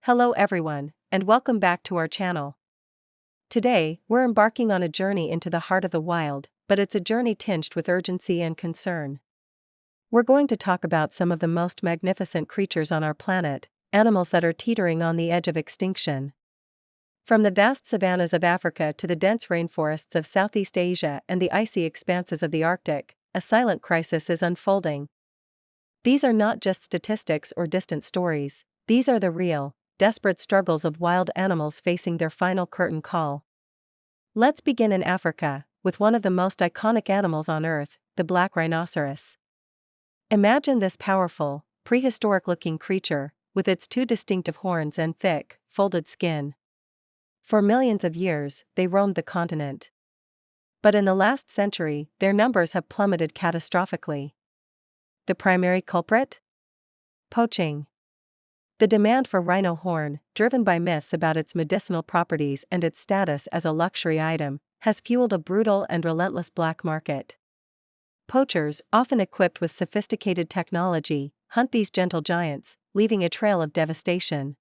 Hello everyone, and welcome back to our channel. Today, we're embarking on a journey into the heart of the wild, but it's a journey tinged with urgency and concern. We're going to talk about some of the most magnificent creatures on our planet, animals that are teetering on the edge of extinction. From the vast savannas of Africa to the dense rainforests of Southeast Asia and the icy expanses of the Arctic, a silent crisis is unfolding. These are not just statistics or distant stories, these are the real, desperate struggles of wild animals facing their final curtain call. Let's begin in Africa, with one of the most iconic animals on Earth, the black rhinoceros. Imagine this powerful, prehistoric-looking creature, with its two distinctive horns and thick, folded skin. For millions of years, they roamed the continent. But in the last century, their numbers have plummeted catastrophically. The primary culprit? Poaching. The demand for rhino horn, driven by myths about its medicinal properties and its status as a luxury item, has fueled a brutal and relentless black market. Poachers, often equipped with sophisticated technology, hunt these gentle giants, leaving a trail of devastation.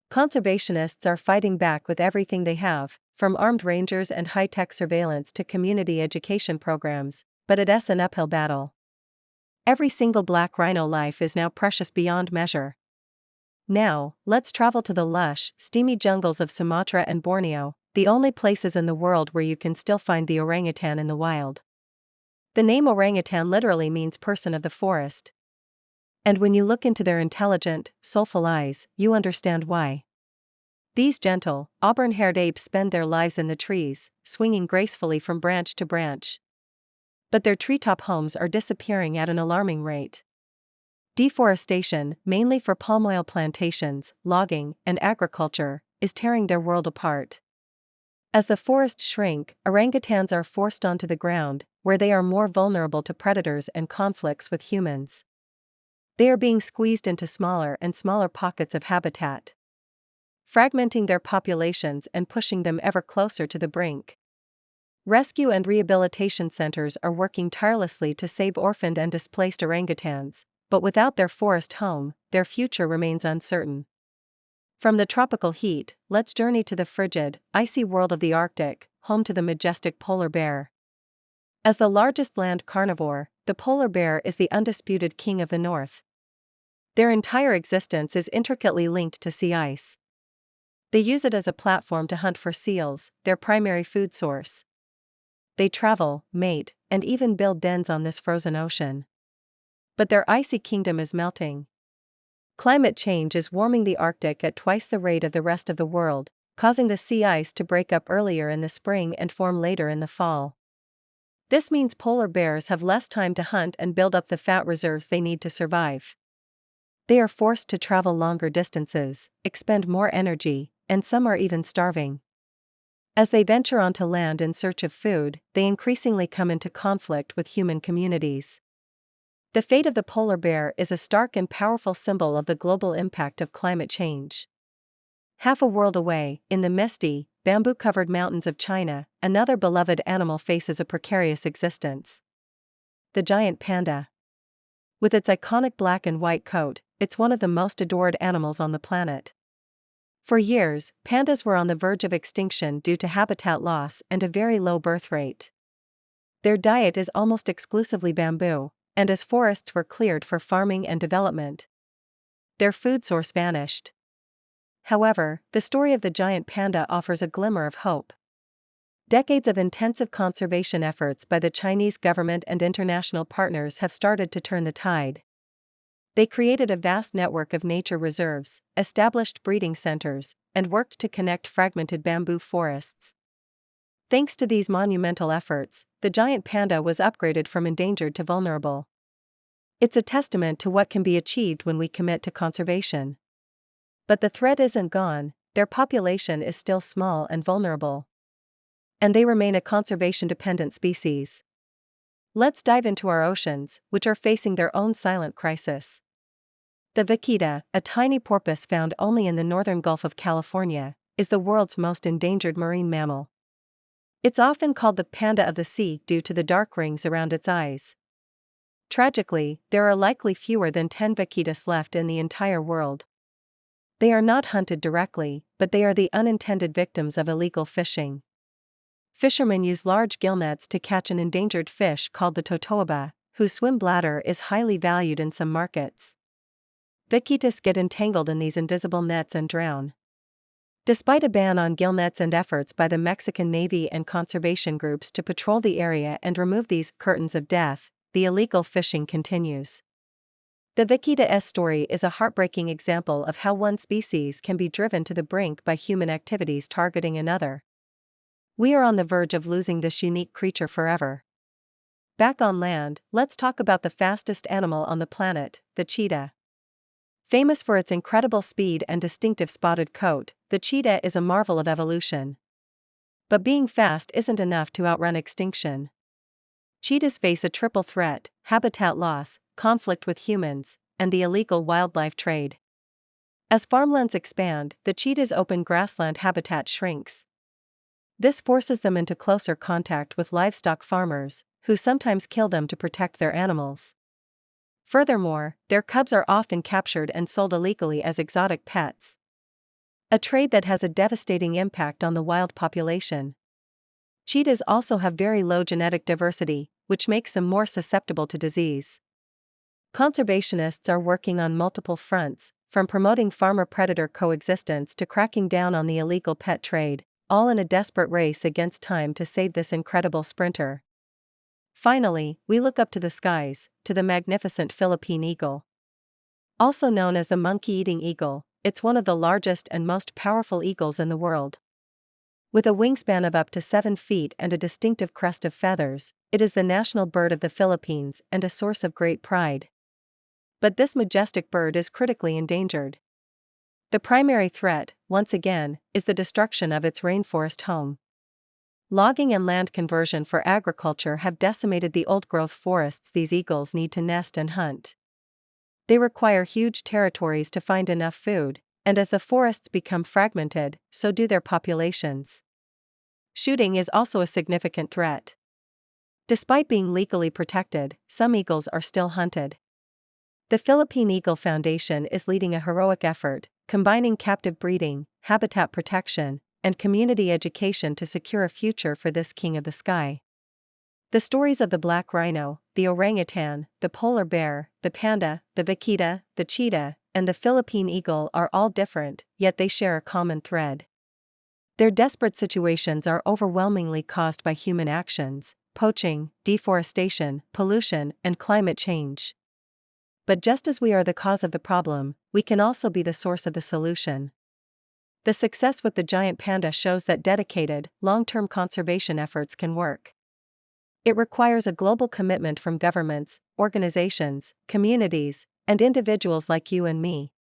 Conservationists are fighting back with everything they have, from armed rangers and high-tech surveillance to community education programs, but it's an uphill battle. Every single black rhino life is now precious beyond measure. Now, let's travel to the lush, steamy jungles of Sumatra and Borneo, the only places in the world where you can still find the orangutan in the wild. The name orangutan literally means person of the forest. And when you look into their intelligent, soulful eyes, you understand why. These gentle, auburn-haired apes spend their lives in the trees, swinging gracefully from branch to branch. But their treetop homes are disappearing at an alarming rate. Deforestation, mainly for palm oil plantations, logging, and agriculture, is tearing their world apart. As the forests shrink, orangutans are forced onto the ground, where they are more vulnerable to predators and conflicts with humans. They are being squeezed into smaller and smaller pockets of habitat, fragmenting their populations and pushing them ever closer to the brink. Rescue and rehabilitation centers are working tirelessly to save orphaned and displaced orangutans, but without their forest home, their future remains uncertain. From the tropical heat, let's journey to the frigid, icy world of the Arctic, home to the majestic polar bear. As the largest land carnivore, the polar bear is the undisputed king of the north. Their entire existence is intricately linked to sea ice. They use it as a platform to hunt for seals, their primary food source. They travel, mate, and even build dens on this frozen ocean. But their icy kingdom is melting. Climate change is warming the Arctic at twice the rate of the rest of the world, causing the sea ice to break up earlier in the spring and form later in the fall. This means polar bears have less time to hunt and build up the fat reserves they need to survive. They are forced to travel longer distances, expend more energy, and some are even starving. As they venture onto land in search of food, they increasingly come into conflict with human communities. The fate of the polar bear is a stark and powerful symbol of the global impact of climate change. Half a world away, in the misty, bamboo-covered mountains of China, another beloved animal faces a precarious existence. The giant panda. With its iconic black and white coat, it's one of the most adored animals on the planet. For years, pandas were on the verge of extinction due to habitat loss and a very low birth rate. Their diet is almost exclusively bamboo, and as forests were cleared for farming and development, their food source vanished. However, the story of the giant panda offers a glimmer of hope. Decades of intensive conservation efforts by the Chinese government and international partners have started to turn the tide. They created a vast network of nature reserves, established breeding centers, and worked to connect fragmented bamboo forests. Thanks to these monumental efforts, the giant panda was upgraded from endangered to vulnerable. It's a testament to what can be achieved when we commit to conservation. But the threat isn't gone, their population is still small and vulnerable. And they remain a conservation-dependent species. Let's dive into our oceans, which are facing their own silent crisis. The vaquita, a tiny porpoise found only in the northern Gulf of California, is the world's most endangered marine mammal. It's often called the panda of the sea due to the dark rings around its eyes. Tragically, there are likely fewer than 10 vaquitas left in the entire world. They are not hunted directly, but they are the unintended victims of illegal fishing. Fishermen use large gill nets to catch an endangered fish called the totoaba, whose swim bladder is highly valued in some markets. Vaquitas get entangled in these invisible nets and drown. Despite a ban on gill nets and efforts by the Mexican Navy and conservation groups to patrol the area and remove these curtains of death, the illegal fishing continues. The vaquita's story is a heartbreaking example of how one species can be driven to the brink by human activities targeting another. We are on the verge of losing this unique creature forever. Back on land, let's talk about the fastest animal on the planet, the cheetah. Famous for its incredible speed and distinctive spotted coat, the cheetah is a marvel of evolution. But being fast isn't enough to outrun extinction. Cheetahs face a triple threat: habitat loss, conflict with humans, and the illegal wildlife trade. As farmlands expand, the cheetah's open grassland habitat shrinks. This forces them into closer contact with livestock farmers, who sometimes kill them to protect their animals. Furthermore, their cubs are often captured and sold illegally as exotic pets. A trade that has a devastating impact on the wild population. Cheetahs also have very low genetic diversity, which makes them more susceptible to disease. Conservationists are working on multiple fronts, from promoting farmer-predator coexistence to cracking down on the illegal pet trade, all in a desperate race against time to save this incredible sprinter. Finally, we look up to the skies, to the magnificent Philippine eagle. Also known as the monkey-eating eagle, it's one of the largest and most powerful eagles in the world. With a wingspan of up to 7 feet and a distinctive crest of feathers, it is the national bird of the Philippines and a source of great pride. But this majestic bird is critically endangered. The primary threat, once again, is the destruction of its rainforest home. Logging and land conversion for agriculture have decimated the old-growth forests these eagles need to nest and hunt. They require huge territories to find enough food, and as the forests become fragmented, so do their populations. Shooting is also a significant threat. Despite being legally protected, some eagles are still hunted. The Philippine Eagle Foundation is leading a heroic effort, combining captive breeding, habitat protection, and community education to secure a future for this king of the sky. The stories of the black rhino, the orangutan, the polar bear, the panda, the vaquita, the cheetah, and the Philippine eagle are all different, yet they share a common thread. Their desperate situations are overwhelmingly caused by human actions: poaching, deforestation, pollution, and climate change. But just as we are the cause of the problem, we can also be the source of the solution. The success with the giant panda shows that dedicated, long-term conservation efforts can work. It requires a global commitment from governments, organizations, communities, and individuals like you and me.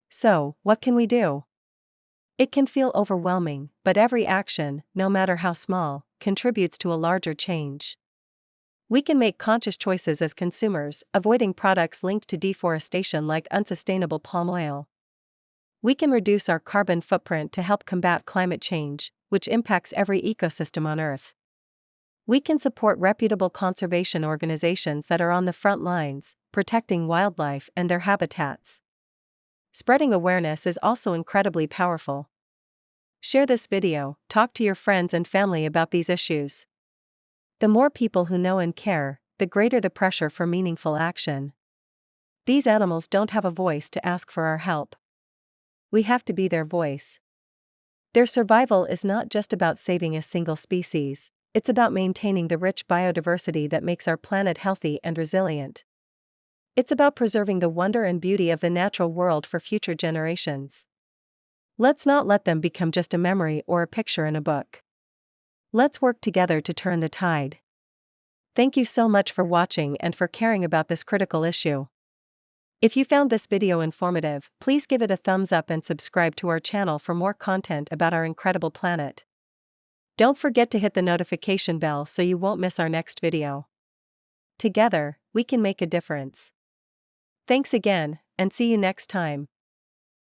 So, what can we do? It can feel overwhelming, but every action, no matter how small, contributes to a larger change. We can make conscious choices as consumers, avoiding products linked to deforestation like unsustainable palm oil. We can reduce our carbon footprint to help combat climate change, which impacts every ecosystem on Earth. We can support reputable conservation organizations that are on the front lines, protecting wildlife and their habitats. Spreading awareness is also incredibly powerful. Share this video, talk to your friends and family about these issues. The more people who know and care, the greater the pressure for meaningful action. These animals don't have a voice to ask for our help. We have to be their voice. Their survival is not just about saving a single species, it's about maintaining the rich biodiversity that makes our planet healthy and resilient. It's about preserving the wonder and beauty of the natural world for future generations. Let's not let them become just a memory or a picture in a book. Let's work together to turn the tide. Thank you so much for watching and for caring about this critical issue. If you found this video informative, please give it a thumbs up and subscribe to our channel for more content about our incredible planet. Don't forget to hit the notification bell so you won't miss our next video. Together, we can make a difference. Thanks again, and see you next time.